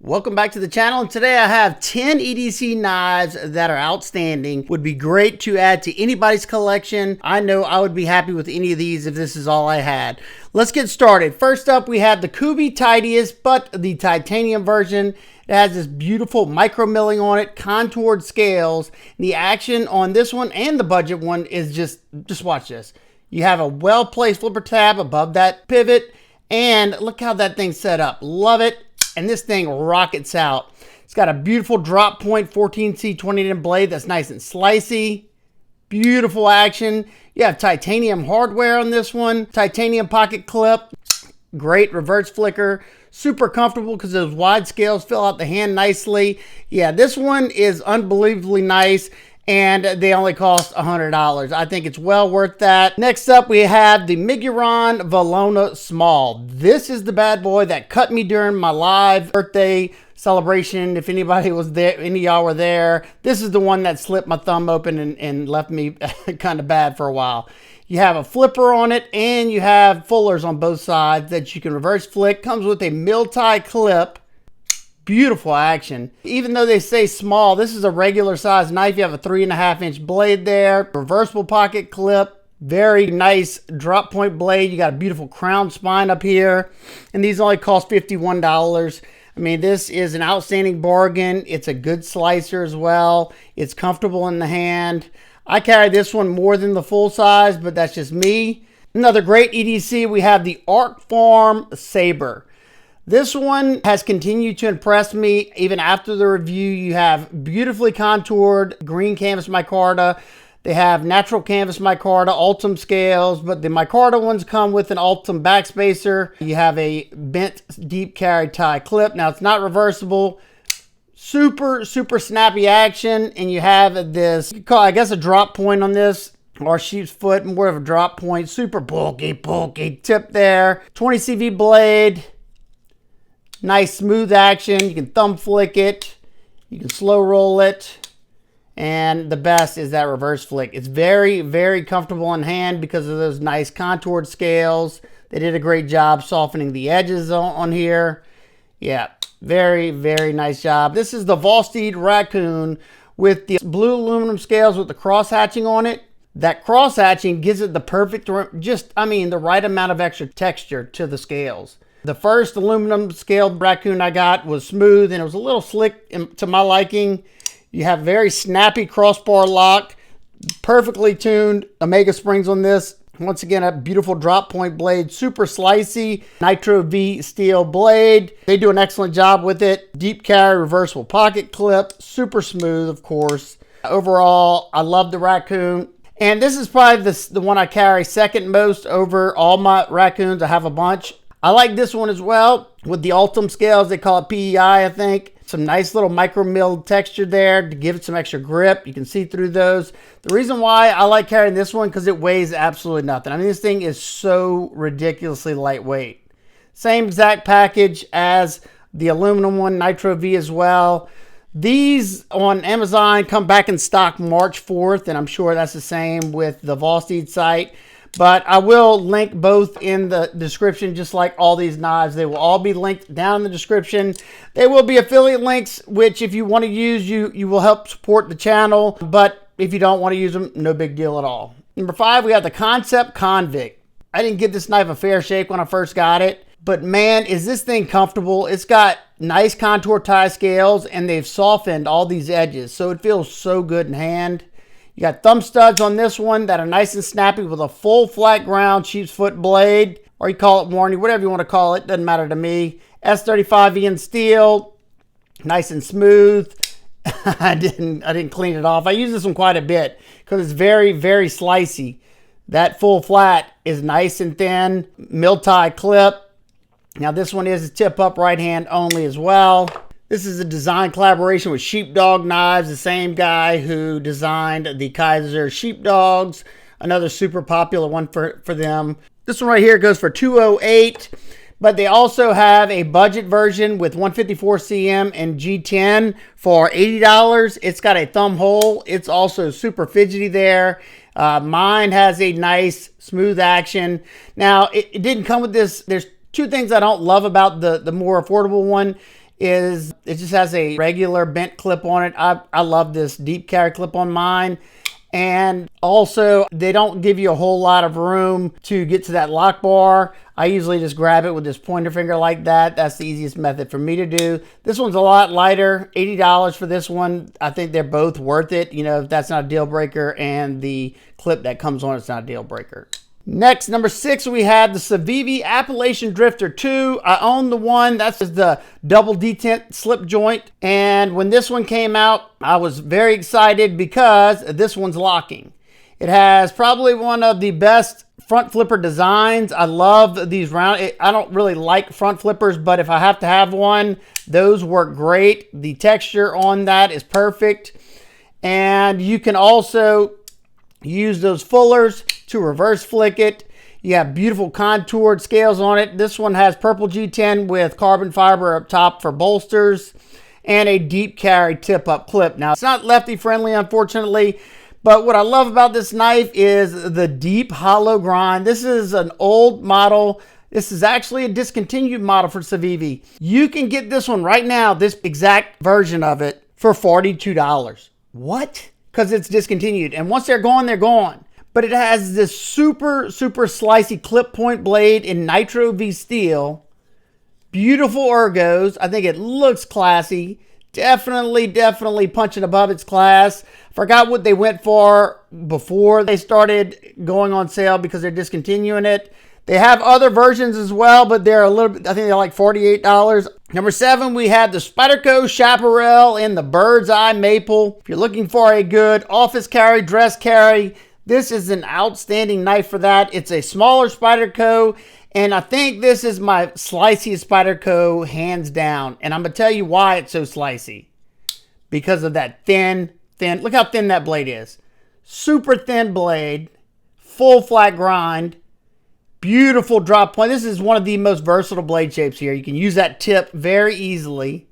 Welcome back to the channel, and today I have 10 EDC knives that are outstanding. Would be great to add to anybody's collection. I know I would be happy with any of these if this is all I had. Let's get started. First up, we have the Kubey Tityus, but the titanium version. It has this beautiful micro milling on it, contoured scales. The action on this one and the budget one is just watch this. You have a well-placed flipper tab above that pivot, and look how that thing's set up. Love it. And this thing rockets out. It's got a beautiful drop point 14C 20-inch blade that's nice and slicey. Beautiful action. You have titanium hardware on this one. Titanium pocket clip. Great reverse flicker. Super comfortable because those wide scales fill out the hand nicely. Yeah, this one is unbelievably nice. And they only cost $100. I think it's well worth that. Next up, we have the Miguron Velona Small. This is the bad boy that cut me during my live birthday celebration. If anybody was there, any of y'all were there, this is the one that slipped my thumb open and left me kind of bad for a while. You have a flipper on it, and you have fullers on both sides that you can reverse flick. Comes with a mil-tie clip. Beautiful action. Even though they say small, this is a regular size knife. You have a 3.5-inch blade there. Reversible pocket clip. Very nice drop point blade. You got a beautiful crown spine up here. And these only cost $51. I mean, this is an outstanding bargain. It's a good slicer as well. It's comfortable in the hand. I carry this one more than the full size, but that's just me. Another great EDC, we have the Arcform Sabre. This one has continued to impress me even after the review. You have beautifully contoured green canvas micarta. They have natural canvas micarta, Ultem scales, but the micarta ones come with an Ultem backspacer. You have a bent deep carry tie clip. Now it's not reversible. Super snappy action, and you have this, I guess, a drop point on this, or sheep's foot, more of a drop point. Super bulky tip there. 20 CV blade. Nice smooth action. You can thumb flick it. You can slow roll it. And the best is that reverse flick. It's very comfortable in hand because of those nice contoured scales. They did a great job softening the edges on here. Yeah, very nice job. This is the Vosteed Raccoon with the blue aluminum scales with the cross hatching on it. That cross hatching gives it the perfect, the right amount of extra texture to the scales. The first aluminum scaled Raccoon I got was smooth and it was a little slick to my liking. You have very snappy crossbar lock, perfectly tuned Omega springs on this. Once again, a beautiful drop point blade, super slicey, Nitro V steel blade. They do an excellent job with it. Deep carry, reversible pocket clip, super smooth, of course. Overall, I love the Raccoon. And this is probably the one I carry second most over all my Raccoons. I have a bunch. I like this one as well with the Ultem scales. They call it PEI, I think. Some nice little micro milled texture there to give it some extra grip. You can see through those. The reason why I like carrying this one because it weighs absolutely nothing. I mean, this thing is so ridiculously lightweight. Same exact package as the aluminum one, Nitro V as well. These on Amazon come back in stock March 4th, and I'm sure that's the same with the Vosteed site. But I will link both in the description, just like all these knives. They will all be linked down in the description. They will be affiliate links, which if you want to use, you will help support the channel. But if you don't want to use them, no big deal at all. Number 5, we have the Kansept Convict. I didn't give this knife a fair shake when I first got it. But man, is this thing comfortable. It's got nice contour tie scales, and they've softened all these edges. So it feels so good in hand. You got thumb studs on this one that are nice and snappy with a full flat ground sheep's foot blade, or you call it warranty, whatever you want to call it, doesn't matter to me. S35 in steel, nice and smooth. I didn't clean it off. I use this one quite a bit because it's very slicey. That full flat is nice and thin, mil-tie clip. Now this one is a tip up right hand only as well. This is a design collaboration with Sheepdog Knives, the same guy who designed the Kizer sheepdogs, another super popular one for them. This one right here goes for $208, but they also have a budget version with 154 cm and G10 for $80. It's got a thumb hole. It's also super fidgety there. Mine has a nice smooth action. Now, it didn't come with this. There's two things I don't love about the more affordable one. is it just has a regular bent clip on it. I love this deep carry clip on mine. And also, they don't give you a whole lot of room to get to that lock bar. I usually just grab it with this pointer finger like that. That's the easiest method for me to do. This one's a lot lighter, $80 for this one. I think they're both worth it. You know, if that's not a deal breaker, and the clip that comes on it's not a deal breaker. Next, number 6, we have the Civivi Appalachian Drifter 2. I own the one. That's the double detent slip joint. And when this one came out, I was very excited because this one's locking. It has probably one of the best front flipper designs. I love these round. I don't really like front flippers, but if I have to have one, those work great. The texture on that is perfect. And you can also use those fullers to reverse flick it. You have beautiful contoured scales on it. This one has purple G10 with carbon fiber up top for bolsters and a deep carry tip up clip. Now, it's not lefty friendly, unfortunately, but what I love about this knife is the deep hollow grind. This is an old model. This is actually a discontinued model for Civivi. You can get this one right now, this exact version of it, for $42. What? Because it's discontinued. And once they're gone, they're gone. But it has this super slicey clip point blade in Nitro V steel. Beautiful ergos. I think it looks classy. Definitely punching above its class. Forgot what they went for before they started going on sale because they're discontinuing it. They have other versions as well, but they're a little bit, I think they're like $48. Number 7, we have the Spyderco Chaparral in the Bird's Eye Maple. If you're looking for a good office carry, dress carry, this is an outstanding knife for that. It's a smaller Spyderco, and I think this is my sliciest Spyderco hands down. And I'm going to tell you why it's so slicey. Because of that thin, look how thin that blade is. Super thin blade, full flat grind. Beautiful drop point. This is one of the most versatile blade shapes here. You can use that tip very easily.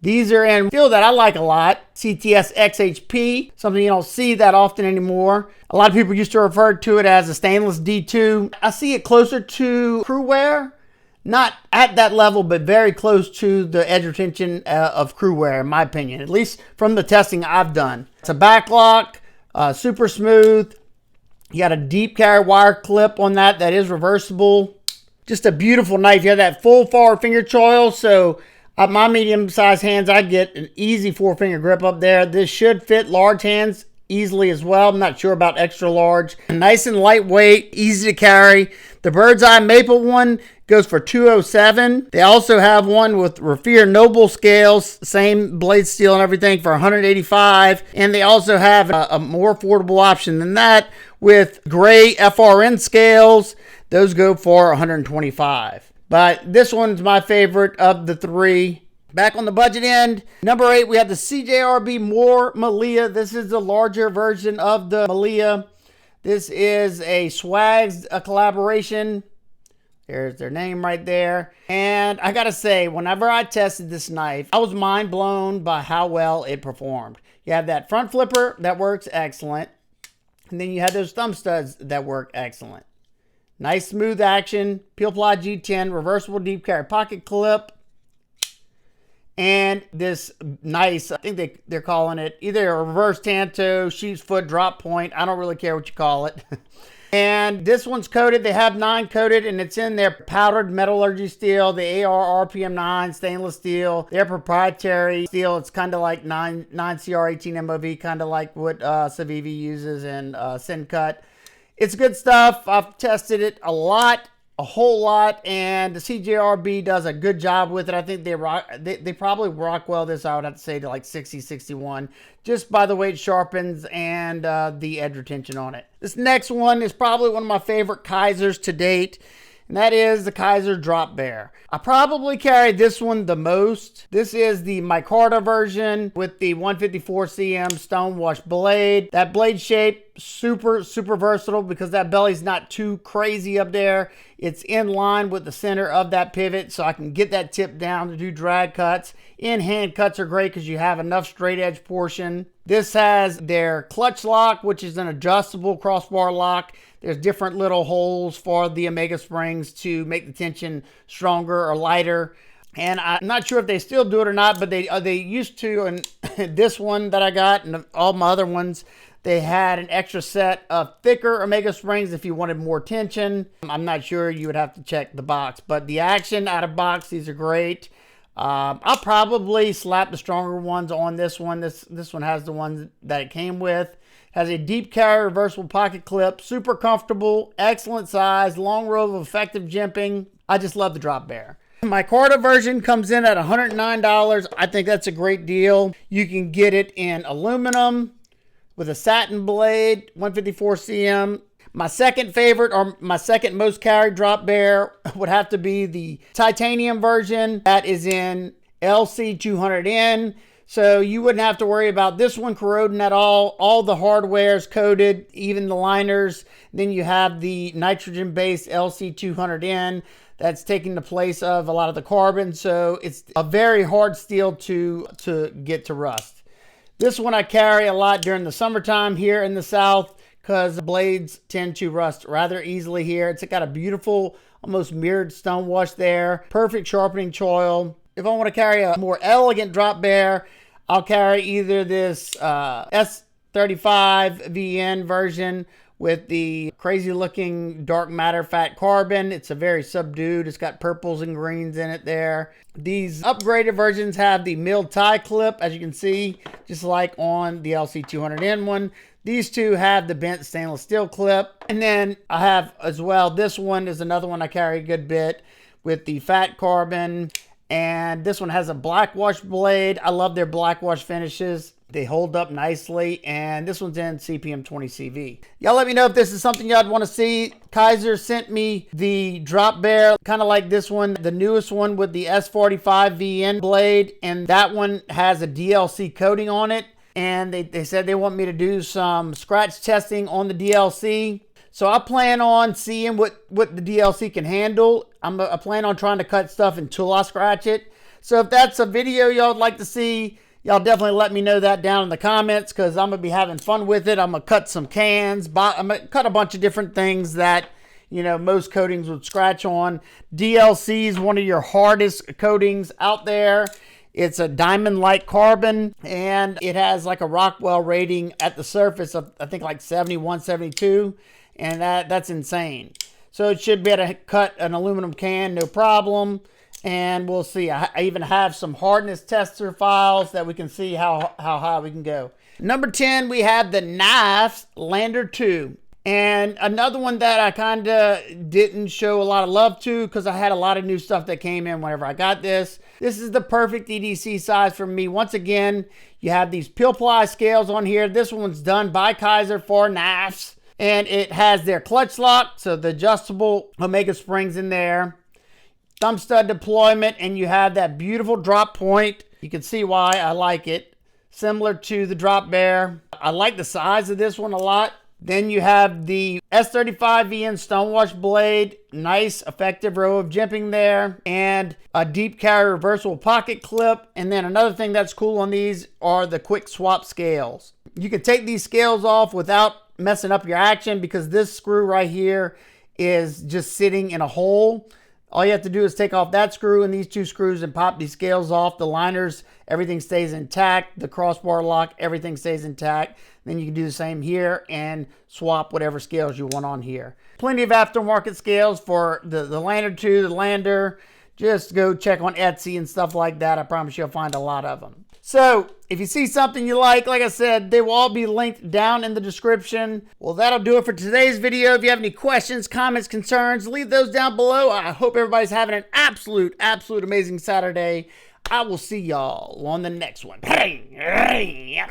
These are in steel that I like a lot. CTS XHP, something you don't see that often anymore. A lot of people used to refer to it as a stainless D2. I see it closer to crew wear. Not at that level, but very close to the edge retention of crew wear, in my opinion. At least from the testing I've done. It's a backlock, super smooth. You got a deep carry wire clip on that is reversible. Just a beautiful knife. You have that full forward finger choil. So my medium-sized hands, I get an easy 4-finger grip up there. This should fit large hands easily as well. I'm not sure about extra large. Nice and lightweight, easy to carry. The Bird's Eye Maple one goes for $207. They also have one with Raffir Noble scales, same blade steel and everything, for $185. And they also have a more affordable option than that with gray FRN scales. Those go for $125. But this one's my favorite of the 3. Back on the budget end, number 8, we have the CJRB More Maileah. This is the larger version of the Maileah. This is a Swags collaboration. There's their name right there. And I gotta say, whenever I tested this knife, I was mind blown by how well it performed. You have that front flipper that works excellent. And then you have those thumb studs that work excellent. Nice smooth action, peel ply G10, reversible deep carry pocket clip. And this nice, I think they're calling it either a reverse tanto, sheep's foot, drop point. I don't really care what you call it. And this one's coated. They have 9 coated, and it's in their powdered metallurgy steel, the AR RPM 9 stainless steel, their proprietary steel. It's kind of like 9 CR18 MOV, kind of like what Civivi uses and Syncut. It's good stuff. I've tested it a whole lot, and the CJRB does a good job with it. I think they probably rock well this, I would have to say, to like 60, 61, just by the way it sharpens and the edge retention on it. This next one is probably one of my favorite Kizers to date, and that is the Kizer Drop Bear. I probably carry this one the most. This is the micarta version with the 154 cm stonewash blade. That blade shape, super versatile because that belly's not too crazy up there. It's in line with the center of that pivot, so I can get that tip down to do drag cuts. In-hand cuts are great because you have enough straight edge portion. This has their clutch lock, which is an adjustable crossbar lock. There's different little holes for the Omega springs to make the tension stronger or lighter. And I'm not sure if they still do it or not, but they used to. And this one that I got and all my other ones, they had an extra set of thicker Omega springs if you wanted more tension. I'm not sure, you would have to check the box. But the action out of box, these are great. I'll probably slap the stronger ones on this one. This one has the ones that it came with. Has a deep carry reversible pocket clip. Super comfortable. Excellent size. Long row of effective jimping. I just love the drop bear. My Carta version comes in at $109. I think that's a great deal. You can get it in aluminum with a satin blade, 154 cm. My second favorite, or my second most carried drop bear, would have to be the titanium version. That is in LC200N. So you wouldn't have to worry about this one corroding at all. All the hardware is coated, even the liners. Then you have the nitrogen-based LC200N that's taking the place of a lot of the carbon. So it's a very hard steel to get to rust. This one I carry a lot during the summertime here in the South because the blades tend to rust rather easily here. It's got a beautiful, almost mirrored stone wash there. Perfect sharpening choil. If I want to carry a more elegant drop bear, I'll carry either this S35 VN version with the crazy looking dark matter fat carbon. It's a very subdued. It's got purples and greens in it there. These upgraded versions have the milled tie clip, as you can see, just like on the LC200N one. These two have the bent stainless steel clip. And then I have as well, this one is another one I carry a good bit with the fat carbon. And this one has a black wash blade. I love their black wash finishes. They hold up nicely, and this one's in CPM 20 CV. Y'all let me know if this is something y'all want to see. Kizer sent me the drop bear, kind of like this one, the newest one with the S45 VN blade, and that one has a DLC coating on it, and they said they want me to do some scratch testing on the DLC. So I plan on seeing what the DLC can handle. I plan on trying to cut stuff until I scratch it. So if that's a video y'all would like to see, y'all definitely let me know that down in the comments, because I'm going to be having fun with it. I'm going to cut some cans. I'm going to cut a bunch of different things that, you know, most coatings would scratch on. DLC is one of your hardest coatings out there. It's a diamond-like carbon, and it has like a Rockwell rating at the surface of, I think, like 71, 72, and that's insane. So it should be able to cut an aluminum can, no problem. And we'll see. I even have some hardness tester files that we can see how high we can go. Number 10, we have the Knafs Lander 2. And another one that I kind of didn't show a lot of love to because I had a lot of new stuff that came in whenever I got this. This is the perfect EDC size for me. Once again, you have these peel ply scales on here. This one's done by Kizer for Knafs. And it has their clutch lock, so the adjustable Omega springs in there. Thumb stud deployment, and you have that beautiful drop point. You can see why I like it. Similar to the drop bear. I like the size of this one a lot. Then you have the S35 VN stonewash blade. Nice effective row of jimping there. And a deep carry reversible pocket clip. And then another thing that's cool on these are the quick swap scales. You can take these scales off without messing up your action, because this screw right here is just sitting in a hole. All you have to do is take off that screw and these two screws and pop these scales off. The liners, everything stays intact. The crossbar lock, everything stays intact. Then you can do the same here and swap whatever scales you want on here. Plenty of aftermarket scales for the Lander 2, the Lander. Just go check on Etsy and stuff like that. I promise you'll find a lot of them. So if you see something you like I said, they will all be linked down in the description. Well, that'll do it for today's video. If you have any questions, comments, concerns, leave those down below. I hope everybody's having an absolute amazing Saturday. I will see y'all on the next one. Peace.